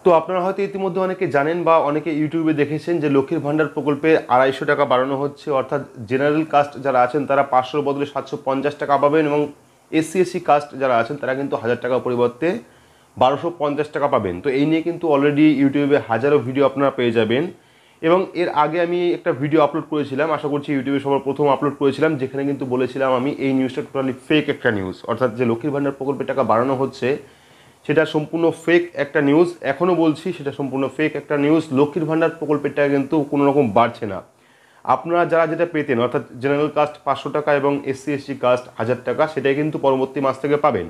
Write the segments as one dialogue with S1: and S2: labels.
S1: তো আপনারা হয়তো ইতিমধ্যে অনেকে জানেন বা অনেকে ইউটিউবে দেখেছেন যে লক্ষ্মীর ভাণ্ডার প্রকল্পে 250 টাকা বাড়ানো হচ্ছে, অর্থাৎ জেনারেল কাস্ট যারা আছেন তারা 500 বদলে 750 টাকা পাবেন, এবং SC/SC কাস্ট যারা আছেন তারা কিন্তু 1000 টাকার পরিবর্তে 1250 টাকা পাবেন। তো এই নিয়ে কিন্তু অলরেডি ইউটিউবে হাজারো ভিডিও আপনারা পেয়ে যাবেন। এবং এর আগে আমি একটা ভিডিও আপলোড করেছিলাম, আশা করছি ইউটিউবে সবার প্রথম আপলোড করেছিলাম, যেখানে কিন্তু বলেছিলাম আমি এই নিউজটা টোটালি ফেক একটা নিউজ, অর্থাৎ যে লক্ষ্মীর ভাণ্ডার প্রকল্পের টাকা বাড়ানো হচ্ছে সেটা সম্পূর্ণ ফেক একটা নিউজ। এখনও বলছি সেটা সম্পূর্ণ ফেক একটা নিউজ। লক্ষ্মীর ভাণ্ডার প্রকল্পের টাকা কিন্তু কোনো রকম বাড়ছে না। আপনারা যারা যেটা পেতেন, অর্থাৎ জেনারেল কাস্ট 500 টাকা এবং SC/SC কাস্ট 1000 টাকা, সেটাই কিন্তু পরবর্তী মাস থেকে পাবেন।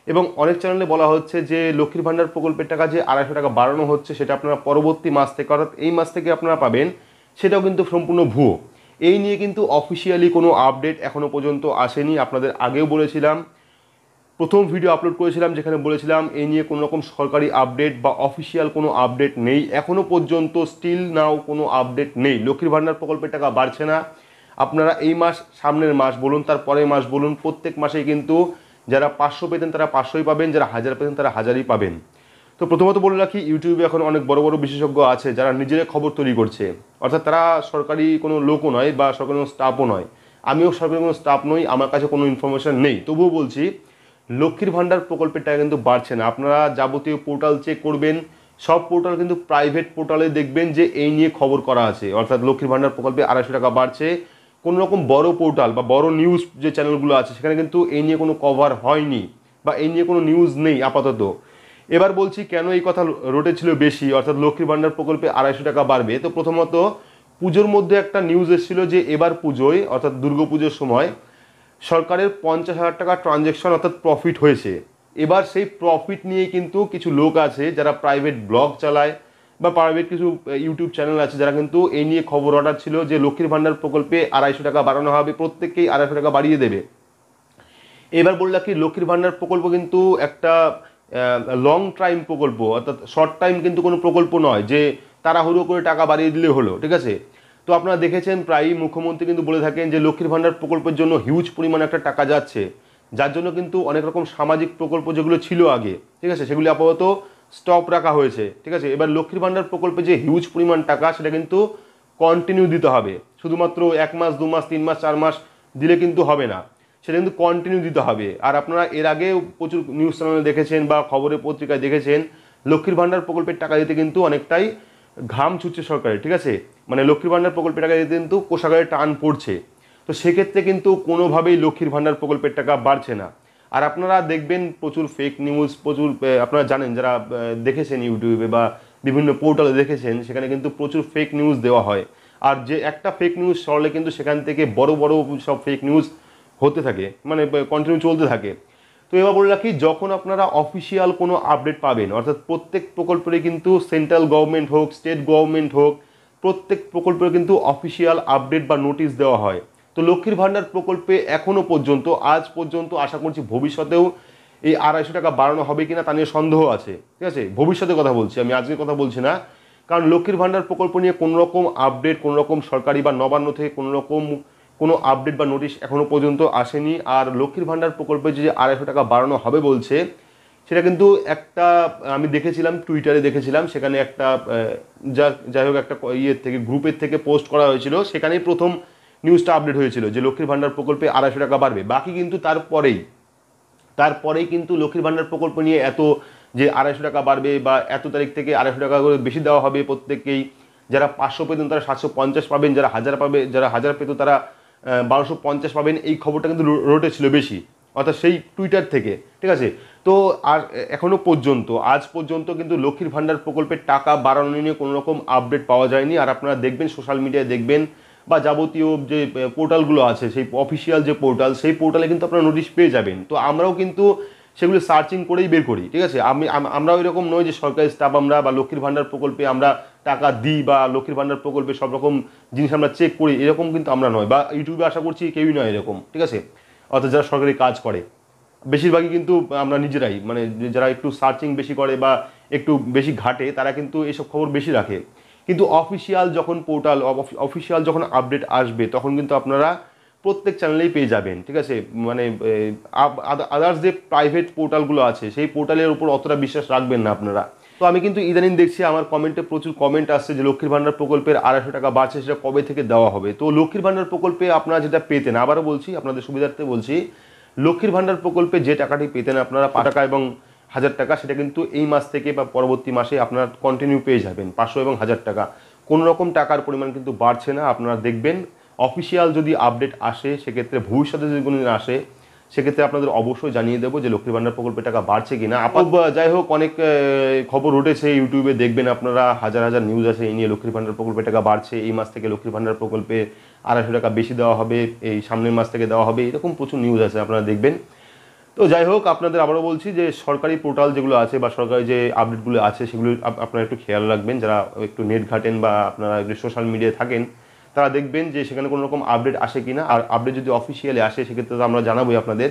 S1: এবং অনেক চ্যানেলে বলা হচ্ছে যে লক্ষ্মীর ভাণ্ডার প্রকল্পের টাকা যে 250 টাকা বাড়ানো হচ্ছে সেটা আপনারা পরবর্তী মাস থেকে, অর্থাৎ এই মাস থেকে আপনারা পাবেন, সেটাও কিন্তু সম্পূর্ণ ভুয়ো। এই নিয়ে কিন্তু অফিসিয়ালি কোনো আপডেট এখনও পর্যন্ত আসেনি। আপনাদের আগেও বলেছিলাম, প্রথম ভিডিও আপলোড করেছিলাম যেখানে বলেছিলাম এই নিয়ে কোনো রকম সরকারি আপডেট বা অফিসিয়াল কোনো আপডেট নেই। এখনও পর্যন্ত স্টিল নাও কোনো আপডেট নেই। লক্ষ্মীর ভাণ্ডার প্রকল্পের টাকা বাড়ছে না। আপনারা এই মাস, সামনের মাস বলুন, তার পরের মাস বলুন, প্রত্যেক মাসেই কিন্তু যারা 500 পেতেন তারা 500ই পাবেন, যারা 1000 পেতেন তারা 1000ই পাবেন। তো প্রথমত বলে রাখি, ইউটিউবে এখন অনেক বড় বড় বিশেষজ্ঞ আছে যারা নিজেরাই খবর তৈরি করছে, অর্থাৎ তারা সরকারি কোনো লোকও নয় বা সরকারি কোনো স্টাফও নয়। আমিও সরকারি কোনো স্টাফ নই, আমার কাছে কোনো ইনফরমেশন নেই, তবুও বলছি লক্ষ্মীর ভাণ্ডার প্রকল্পের টাকা কিন্তু বাড়ছে না। আপনারা যাবতীয় পোর্টাল চেক করবেন, সব পোর্টাল কিন্তু প্রাইভেট পোর্টালে দেখবেন যে এই নিয়ে খবর করা আছে, অর্থাৎ লক্ষ্মীর ভাণ্ডার প্রকল্পে 250 টাকা বাড়ছে। কোনো রকম বড় পোর্টাল বা বড় নিউজ যে চ্যানেলগুলো আছে সেখানে কিন্তু এই নিয়ে কোনো কভার হয়নি বা এই নিয়ে কোনো নিউজ নেই আপাতত। এবার বলছি কেন এই কথা রটেছিল বেশি, অর্থাৎ লক্ষ্মীর ভাণ্ডার প্রকল্পে 250 টাকা বাড়বে। তো প্রথমত পুজোর মধ্যে একটা নিউজ এসেছিল যে এবার পুজোয়, অর্থাৎ দুর্গাপুজোর সময় সরকারের 50,000 টাকা ট্রানজ্যাকশন অর্থাৎ প্রফিট হয়েছে। এবার সেই প্রফিট নিয়ে কিন্তু কিছু লোক আছে যারা প্রাইভেট ব্লগ চালায় বা প্রাইভেট কিছু ইউটিউব চ্যানেল আছে যারা কিন্তু এই নিয়ে খবর অর্ডার ছিল যে লক্ষ্মীর ভাণ্ডার প্রকল্পে 250 টাকা বাড়ানো হবে, প্রত্যেককেই 250 টাকা বাড়িয়ে দেবে। এবার বললাম কি, লক্ষ্মীর ভাণ্ডার প্রকল্প কিন্তু একটা লং টাইম প্রকল্প, অর্থাৎ শর্ট টাইম কিন্তু কোনো প্রকল্প নয় যে তাড়াহুড়ো করে টাকা বাড়িয়ে দিলে হলো, ঠিক আছে। তো আপনারা দেখেছেন প্রায়ই মুখ্যমন্ত্রী কিন্তু বলে থাকেন যে লক্ষ্মীর ভাণ্ডার প্রকল্পের জন্য হিউজ পরিমাণে একটা টাকা যাচ্ছে, যার জন্য কিন্তু অনেক রকম সামাজিক প্রকল্প যেগুলো ছিল আগে, ঠিক আছে, সেগুলি আপাতত স্টপ রাখা হয়েছে, ঠিক আছে। এবার লক্ষ্মীর ভাণ্ডার প্রকল্পে যে হিউজ পরিমাণ টাকা সেটা কিন্তু কন্টিনিউ দিতে হবে। শুধুমাত্র 1 মাস 2 মাস 3 মাস 4 মাস দিলে কিন্তু হবে না, সেটা কিন্তু কন্টিনিউ দিতে হবে। আর আপনারা এর আগেও প্রচুর নিউজ চ্যানেলে দেখেছেন বা খবরের পত্রিকায় দেখেছেন, লক্ষ্মীর ভাণ্ডার প্রকল্পের টাকা দিতে কিন্তু অনেকটাই ঘাম ছুটছে সরকারের, ঠিক আছে। মানে লক্ষ্মীর ভাণ্ডার প্রকল্পের টাকা দিতে কিন্তু কোষাগারে টান পড়ছে। তো সেক্ষেত্রে কিন্তু কোনোভাবেই লক্ষ্মীর ভাণ্ডার প্রকল্পের টাকা বাড়ছে না। আর আপনারা দেখবেন প্রচুর ফেক নিউজ, প্রচুর আপনারা জানেন যারা দেখেছেন ইউটিউবে বা বিভিন্ন পোর্টালে দেখেছেন, সেখানে কিন্তু প্রচুর ফেক নিউজ দেওয়া হয়। আর যে একটা ফেক নিউজ সরলে কিন্তু সেখান থেকে বড় বড় সব ফেক নিউজ হতে থাকে, মানে কন্টিনিউ চলতে থাকে। তো এবার বলে রাখি, যখন আপনারা অফিসিয়াল কোনো আপডেট পাবেন, অর্থাৎ প্রত্যেক প্রকল্পেরই কিন্তু সেন্ট্রাল গভর্নমেন্ট হোক, স্টেট গভর্নমেন্ট হোক, প্রত্যেক প্রকল্পের কিন্তু অফিসিয়াল আপডেট বা নোটিশ দেওয়া হয়। তো লক্ষ্মীর ভাণ্ডার প্রকল্পে এখনও পর্যন্ত, আজ পর্যন্ত, আশা করছি ভবিষ্যতেও এই 250 টাকা বাড়ানো হবে কিনা তা নিয়ে সন্দেহ আছে, ঠিক আছে। ভবিষ্যতে কথা বলছি, আমি আজকের কথা বলছি না। কারণ লক্ষ্মীর ভাণ্ডার প্রকল্প নিয়ে কোনো রকম আপডেট, কোনো রকম সরকারি বা নবান্ন থেকে কোনো রকম কোনো আপডেট বা নোটিশ এখনও পর্যন্ত আসেনি। আর লক্ষ্মীর ভাণ্ডার প্রকল্পে যে 250 টাকা বাড়ানো হবে বলছে, সেটা কিন্তু একটা আমি দেখেছিলাম, টুইটারে দেখেছিলাম, সেখানে একটা যাই হোক একটা ইয়ের থেকে, গ্রুপের থেকে পোস্ট করা হয়েছিল, সেখানেই প্রথম নিউজটা আপডেট হয়েছিল যে লক্ষ্মীর ভাণ্ডার প্রকল্পে 250 টাকা বাড়বে। বাকি কিন্তু তারপরেই কিন্তু লক্ষ্মীর ভাণ্ডার প্রকল্প নিয়ে এত যে 250 টাকা বাড়বে বা এত তারিখ থেকে 250 টাকা করে বেশি দেওয়া হবে প্রত্যেককেই, যারা 500 পেতেন তারা 750 পাবেন, যারা 1000 পাবে, যারা 1000 পেত তারা 1250 পাবেন, এই খবরটা কিন্তু রটেছিল বেশি, অর্থাৎ সেই টুইটার থেকে, ঠিক আছে। তো আর এখনও পর্যন্ত, আজ পর্যন্ত কিন্তু লক্ষ্মীর ভাণ্ডার প্রকল্পের টাকা বাড়ানো নিয়ে কোনো রকম আপডেট পাওয়া যায়নি। আর আপনারা দেখবেন সোশ্যাল মিডিয়ায় দেখবেন বা যাবতীয় যে পোর্টালগুলো আছে, সেই অফিসিয়াল যে পোর্টাল, সেই পোর্টালে কিন্তু আপনারা নোটিশ পেয়ে যাবেন। তো আমরাও কিন্তু সেগুলো সার্চিং করেই বের করি, ঠিক আছে। আমরাও এরকম নয় যে সরকারি স্টাফ আমরা বা লক্ষ্মীর ভাণ্ডার প্রকল্পে আমরা টাকা দিই বা লক্ষ্মীর ভাণ্ডার প্রকল্পে সব রকম জিনিস আমরা চেক করি, এরকম কিন্তু আমরা নয়, বা ইউটিউবে আশা করছি কেউই নয় এরকম, ঠিক আছে। অর্থাৎ যারা সরকারি কাজ করে বেশিরভাগই কিন্তু আমরা নিজেরাই, মানে যারা একটু সার্চিং বেশি করে বা একটু বেশি ঘাটে তারা কিন্তু এইসব খবর বেশি রাখে। কিন্তু অফিসিয়াল যখন পোর্টাল, অফিসিয়াল যখন আপডেট আসবে তখন কিন্তু আপনারা প্রত্যেক চ্যানেলেই পেয়ে যাবেন, ঠিক আছে। মানে আদার্স যে প্রাইভেট পোর্টালগুলো আছে সেই পোর্টালের উপর অতটা বিশ্বাস রাখবেন না আপনারা। তো আমি কিন্তু ইদানিং দেখছি আমার কমেন্টে প্রচুর কমেন্ট আসছে যে লক্ষ্মীর ভাণ্ডার প্রকল্পের 250 টাকা বাড়ছে, সেটা কবে থেকে দেওয়া হবে। তো লক্ষ্মীর ভাণ্ডার প্রকল্পে আপনারা যেটা পেতেন, আবারও বলছি আপনাদের সুবিধার্থে বলছি, লক্ষ্মীর ভাণ্ডার প্রকল্পে যে টাকাটি পেতেন আপনারা 5 টাকা এবং 1000 টাকা, সেটা কিন্তু এই মাস থেকে বা পরবর্তী মাসে আপনারা কন্টিনিউ পেয়ে যাবেন 500 এবং 1000 টাকা। কোনো রকম টাকার পরিমাণ কিন্তু বাড়ছে না। আপনারা দেখবেন অফিসিয়াল যদি আপডেট আসে, সেক্ষেত্রে ভবিষ্যতে যদি কোনো দিন আসে, সেক্ষেত্রে আপনাদের অবশ্যই জানিয়ে দেবো যে লক্ষ্মীর ভাণ্ডার প্রকল্পের টাকা বাড়ছে কিনা। যাই হোক, অনেক খবর উঠেছে ইউটিউবে, দেখবেন আপনারা হাজার হাজার নিউজ আছে এই নিয়ে, লক্ষ্মীর ভাণ্ডার প্রকল্পের টাকা বাড়ছে, এই মাস থেকে লক্ষ্মীর ভাণ্ডার প্রকল্পে 250 টাকা বেশি দেওয়া হবে, এই সামনের মাস থেকে দেওয়া হবে, এরকম প্রচুর নিউজ আছে, আপনারা দেখবেন। তো যাই হোক, আপনাদের আবারও বলছি যে সরকারি পোর্টাল যেগুলো আছে বা সরকারি যে আপডেটগুলো আছে সেগুলো আপনারা একটু খেয়াল রাখবেন। যারা একটু নেট ঘাটেন বা আপনারা একটু সোশ্যাল মিডিয়ায় থাকেন, তারা দেখবেন যে সেখানে কোনো রকম আপডেট আসে কিনা। আর আপডেট যদি অফিসিয়ালি আসে সেক্ষেত্রে তো আমরা জানাবোই আপনাদের।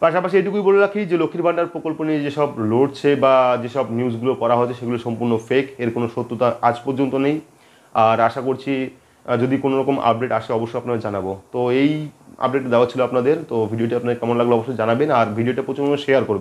S1: পাশাপাশি এটুকুই বলে রাখি যে লক্ষ্মীর ভাণ্ডার প্রকল্প নিয়ে যেসব লড়ছে বা যেসব নিউজগুলো করা হচ্ছে সেগুলো সম্পূর্ণ ফেক, এর কোনো সত্যতা আজ পর্যন্ত নেই। আর আশা করছি যদি কোনো রকম আপডেট আসে অবশ্যই আপনারা জানাবো। তো এই আপডেট দেওয়া ছিল আপনাদের। তো ভিডিওটি আপনার কেমন লাগলো অবশ্যই জানাবেন, আর ভিডিওটা প্রচুর শেয়ার করবেন।